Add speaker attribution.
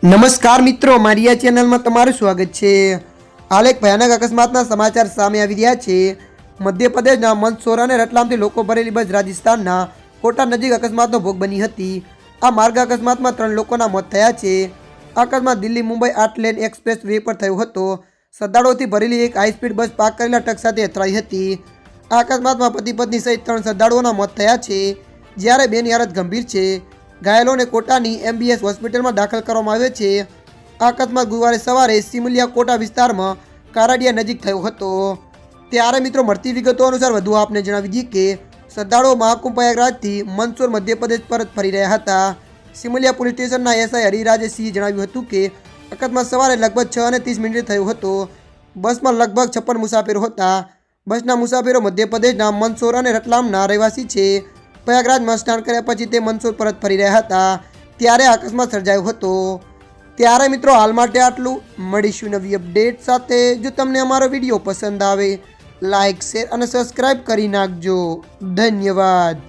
Speaker 1: નમસ્કાર મિત્રો, મારી આ ચેનલમાં તમારું સ્વાગત છે। હાલ એક ભયાનક અકસ્માતના સમાચાર સામે આવી રહ્યા છે। મધ્યપ્રદેશના મંદસૌર અને રતલામથી લોકો ભરેલી બસ રાજસ્થાનના કોટા નજીક અકસ્માતનો ભોગ બની હતી। આ માર્ગ અકસ્માતમાં 3 લોકોના મોત થયા છે। આ અકસ્માત Delhi Mumbai 8 lane expressway પર થયો હતો। શ્રદ્ધાળુઓથી ભરેલી એક હાઈ સ્પીડ બસ પાર્ક કરેલા ટ્રક સાથે અથડાઈ હતી। આ અકસ્માતમાં પતિ પત્ની સહિત 3 શ્રદ્ધાળુઓના મોત થયા છે, જ્યારે 2ની હાલત ગંભીર છે। ઘાયલોને કોટાની MBS હોસ્પિટલમાં દાખલ કરવામાં આવ્યો છે। આ અકસ્માત ગુરુવારે સવારે સિમલિયા કોટા વિસ્તારમાં કારાડિયા નજીક થયો હતો। ત્યારે મિત્રો, મળતી વિગતો અનુસાર વધુ આપને જણાવી દઈએ કે શ્રદ્ધાળુઓ મહાકુંભ પ્રયાગરાજથી મંદસૌર મધ્યપ્રદેશ પરત ફરી રહ્યા હતા। સિમલિયા પોલીસ સ્ટેશનના SI હરિરાજે સિંહે જણાવ્યું હતું કે અકસ્માત સવારે લગભગ 6:30 થયો હતો। બસમાં લગભગ 56 મુસાફરો હતા। બસના મુસાફરો મધ્યપ્રદેશના મંદસૌર અને રતલામના રહેવાસી છે। પ્રયાગરાજમાં સ્નાન કર્યા પછી તે મંદસૌર પરત ફરી રહ્યા હતા, ત્યારે અકસ્માત સર્જાયો હતો। ત્યારે મિત્રો, હાલ માટે આટલું। મળીશું નવી અપડેટ સાથે। જો તમને અમારો વિડીયો પસંદ આવે, લાઇક, શેર અને સબસ્ક્રાઈબ કરી નાખજો। ધન્યવાદ।